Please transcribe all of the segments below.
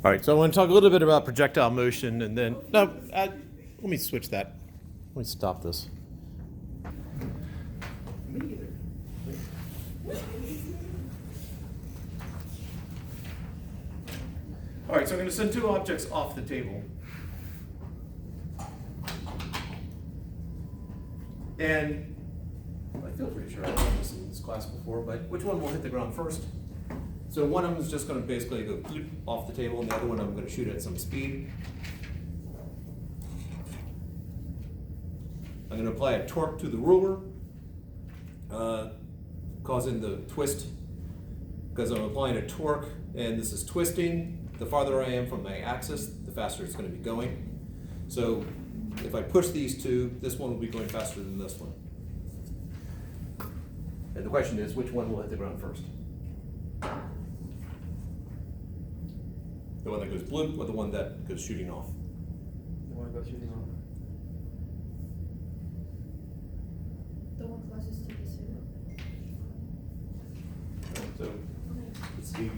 All right, so I want to talk a little bit about projectile motion, and then let me switch that. Let me stop this. All right, so I'm going to send two objects off the table. And I feel pretty sure I've done this in this class before, but which one will hit the ground first? So one of them is just going to basically go bloop off the table, and the other one I'm going to shoot at some speed. I'm going to apply a torque to the ruler, causing the twist, because I'm applying a torque, and this is twisting. The farther I am from my axis, the faster it's going to be going. So if I push these two, this one will be going faster than this one. And the question is, which one will hit the ground first? The one that goes bloop or the one that goes shooting off? The one that goes shooting off. The one closest to the zero. So, let's see.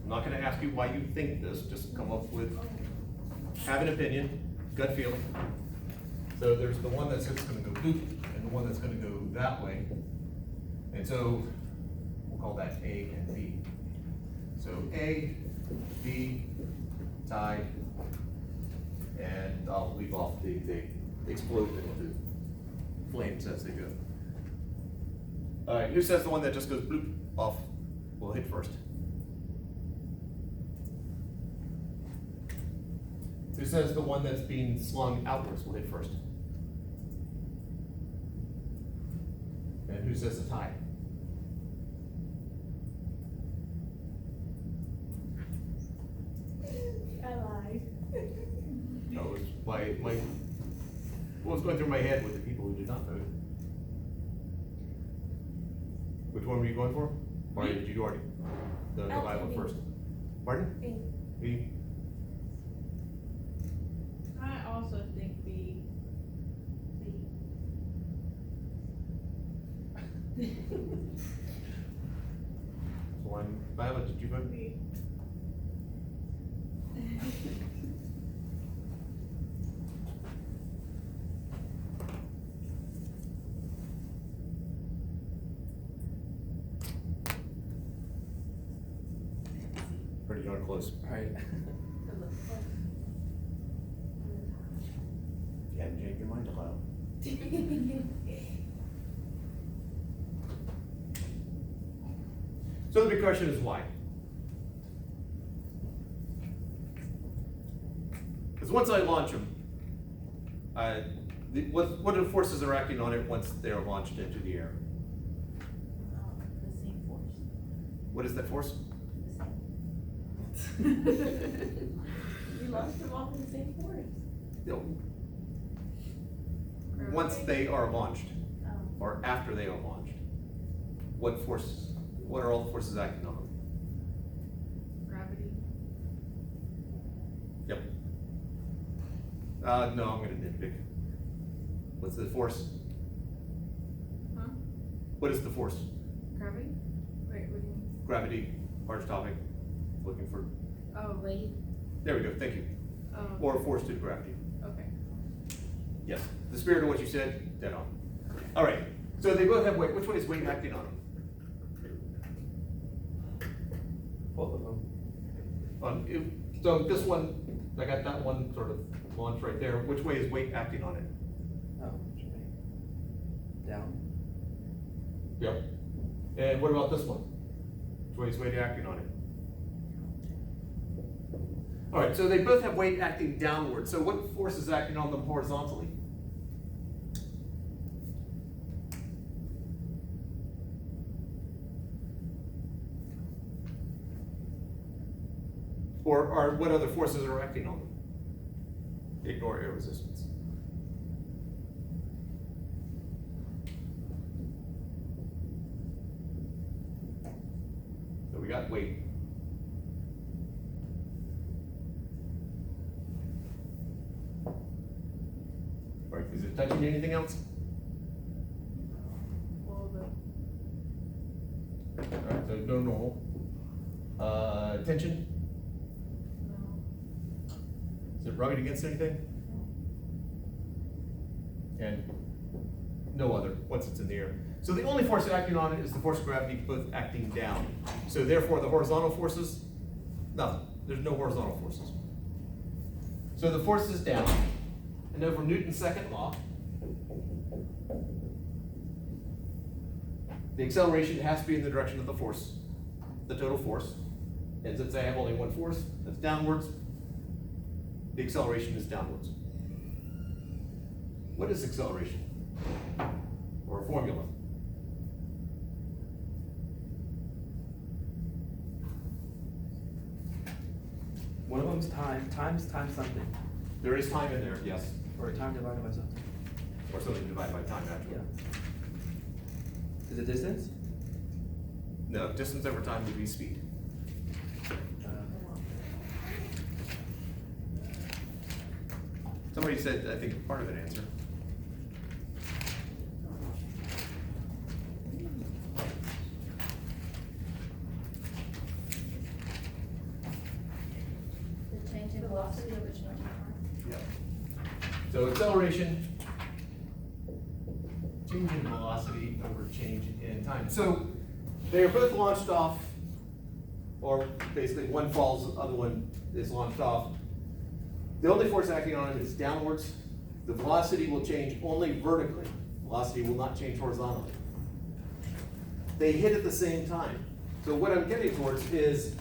I'm not going to ask you why you think this, just come up with, have an opinion, gut feeling. So there's the one that's just going to go bloop and the one that's going to go that way. And so we'll call that A and B. So A, B, tied, and I'll leave off they explode into flames as they go. All right, who says the one that just goes bloop off will hit first? Who says the one that's being slung outwards will hit first? And who says the tie? I lied. That was what was going through my head with the people who did not vote. Which one were you going for? Or did you already the live one first? Pardon? B. I also think B. So one. Violet, did you vote? B. Pretty darn close. Right. You haven't changed your mind aloud. So the big question is why? Because once I launch them, what are the forces that are acting on it once they are launched into the air? The same force. What is that force? We launched them off in the same force. No. Once they are launched, or after they are launched, what are all the forces acting on them? Gravity. Yep. No, I'm gonna nitpick. What's the force? Huh? What is the force? Gravity? Wait, what do you mean? Gravity, large topic, looking for, Oh, weight. there we go, thank you. Oh. Or force due to gravity. Okay. Yes, the spirit of what you said, dead on. All right, so they both have weight. Which one is weight acting on them? Both of them. So this one, I got that one sort of launch right there. Which way is weight acting on it? Oh, which way? Down. Yep. And what about this one? Which way is weight acting on it? All right, so they both have weight acting downward. So what force is acting on them horizontally? Or what other forces are acting on them? Ignore air resistance. So we got weight. All right, is it touching anything else? Well, All right, so no normal. Tension? Is it rubbing against anything? And no other, once it's in the air. So the only force acting on it is the force of gravity, both acting down. So therefore, the horizontal forces, nothing. There's no horizontal forces. So the force is down. And over Newton's second law, the acceleration has to be in the direction of the force, the total force. And since I have only one force, that's downwards, the acceleration is downwards. What is acceleration? Or a formula? One of them's times something, There is time in there, yes. or time divided by something. Or something divided by time, actually. Yeah. Is it distance? No, distance over time would be speed. Somebody said, I think, part of that answer. The change in velocity over change in time. Yeah. So acceleration, change in velocity over change in time. So they are both launched off, or basically one falls, the other one is launched off. The only force acting on it is downwards. The velocity will change only vertically. Velocity will not change horizontally. They hit at the same time. So what I'm getting towards is,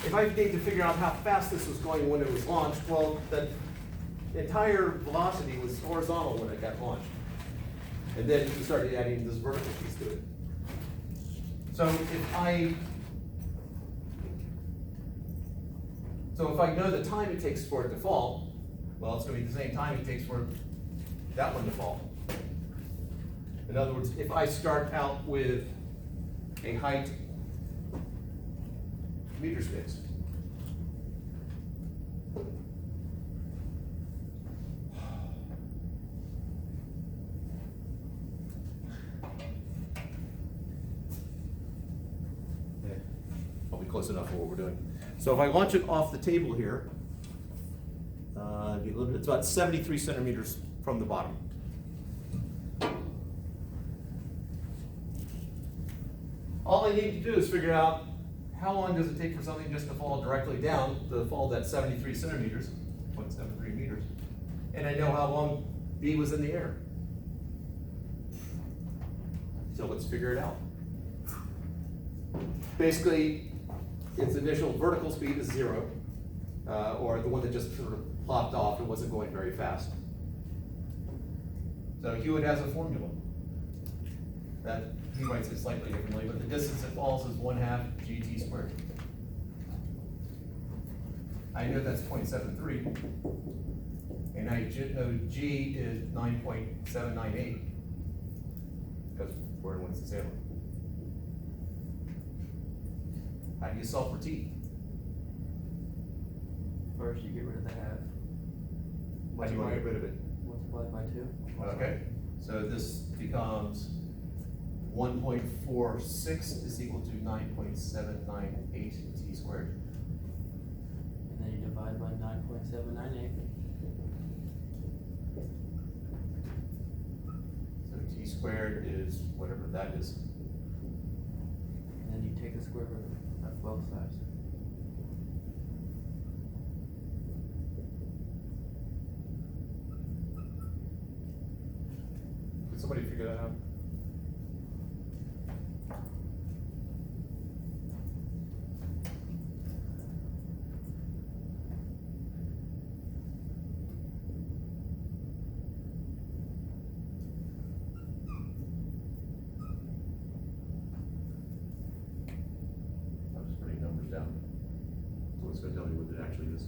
if I need to figure out how fast this was going when it was launched, well, the entire velocity was horizontal when it got launched. And then you started adding this vertical piece to it. So if I know the time it takes for it to fall, well, it's gonna be the same time it takes for that one to fall. In other words, if I start out with a height meter space, probably close enough for what we're doing. So if I launch it off the table here, it's about 73 centimeters from the bottom. All I need to do is figure out how long does it take for something just to fall directly down, to fall that 73 centimeters, 0.73 meters, and I know how long B was in the air. So let's figure it out. Basically, its initial vertical speed is 0, or the one that just sort of plopped off and wasn't going very fast. So Hewitt has a formula that he writes it slightly differently, but the distance it falls is 1/2 gt squared. I know that's 0.73, and I know g is 9.798, because we're in Winston-Salem. How do you solve for t? First, you get rid of the half. Why do you want to get rid of it? Multiplied by 2. Okay, so this becomes 1.46 is equal to 9.798 t squared. And then you divide by 9.798. So t squared is whatever that is. And then you take the square root of both sides. Did somebody figure that out? I'm just putting numbers down. So it's going to tell me what it actually is.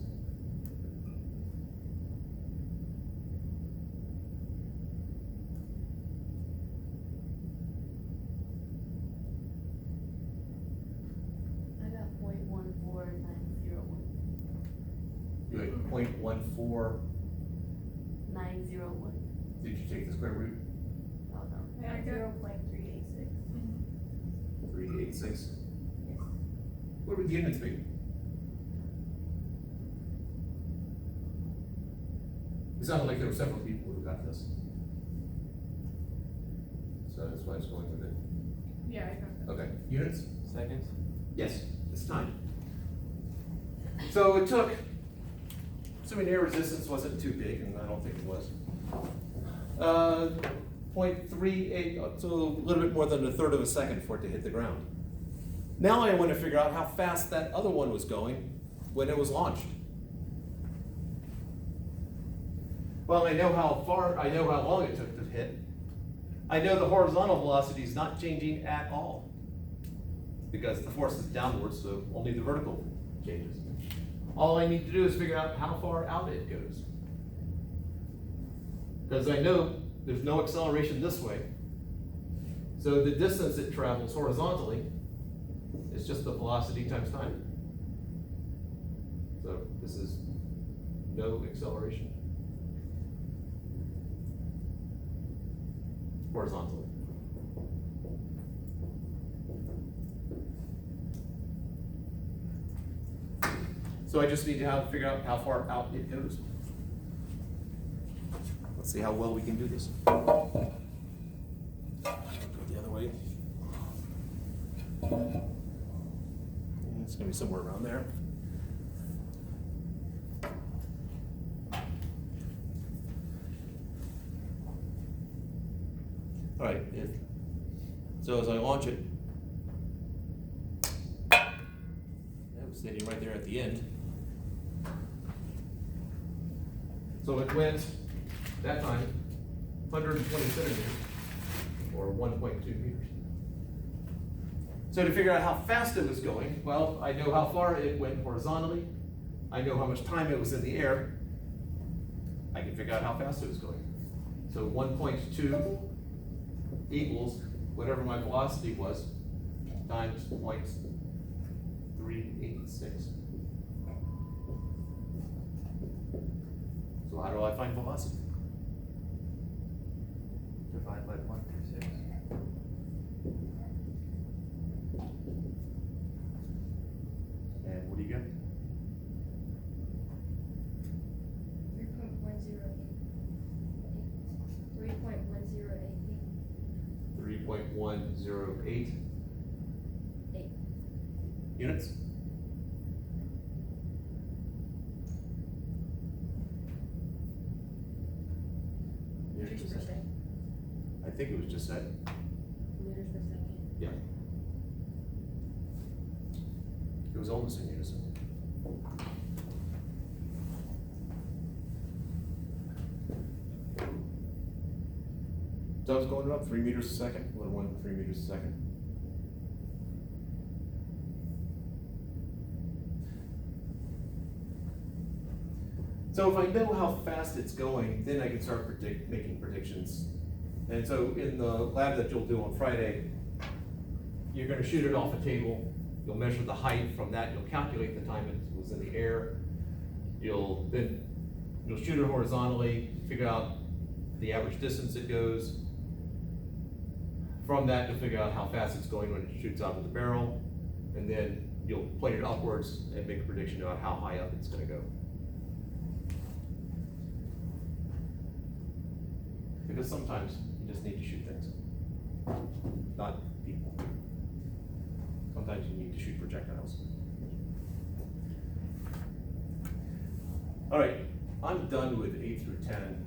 I got 0.14901. You had 0.14. 901. Did you take the square root? Oh no. I got 0.386. 386. Yes. What would the units be? It sounded like there were several people who got this. So that's why I was going with it. Yeah, I got that. Okay, units? Seconds? Yes, it's time. So it took, assuming air resistance wasn't too big, and I don't think it was, 0.38, so a little bit more than a third of a second for it to hit the ground. Now I want to figure out how fast that other one was going when it was launched. Well, I know how long it took to hit. I know the horizontal velocity is not changing at all because the force is downwards, so only the vertical changes. All I need to do is figure out how far out it goes. Because I know there's no acceleration this way. So the distance it travels horizontally is just the velocity times time. So this is no acceleration. Horizontally. So I just need to figure out how far out it goes. Let's see how well we can do this. Go the other way. It's gonna be somewhere around there. All right, so as I launch it, that was sitting right there at the end. So it went, that time, 120 centimeters, or 1.2 meters. So to figure out how fast it was going, well, I know how far it went horizontally. I know how much time it was in the air. I can figure out how fast it was going. So 1.2 equals whatever my velocity was times 0.386. So how do I find velocity? Divide by 0.36. And what do you get? 3.108 units? Meters per second. I think it was just said. Meters per second. Yeah. It was almost in unison. So I was going about 3 meters a second, a little more than 3 meters a second. So if I know how fast it's going, then I can start making predictions. And so in the lab that you'll do on Friday, you're gonna shoot it off a table. You'll measure the height. From that, you'll calculate the time it was in the air. You'll shoot it horizontally, figure out the average distance it goes. From that, you'll figure out how fast it's going when it shoots out of the barrel. And then you'll plane it upwards and make a prediction about how high up it's gonna go. Because sometimes you just need to shoot things, not people. Sometimes you need to shoot projectiles. All right, I'm done with 8 through 10.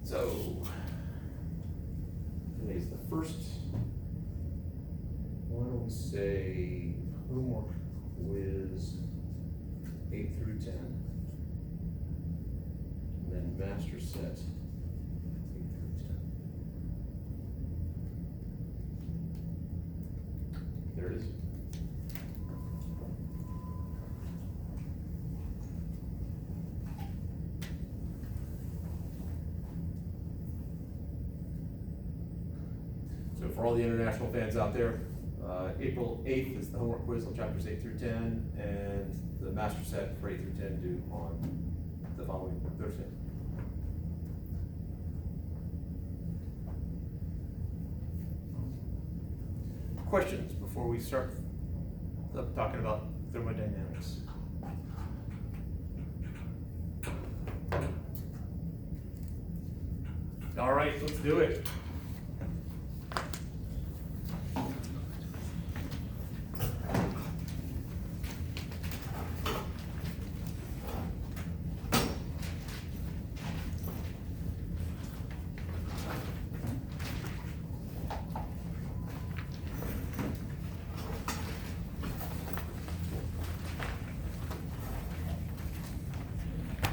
So, today's the first. Why don't we say homework quiz 8 through 10. And then master set 8 through 10. There it is. So for all the international fans out there, April 8th is the homework quiz on chapters 8 through 10, and the master set for 8 through 10 due on the following Thursday. Questions before we start talking about thermodynamics? All right, let's do it.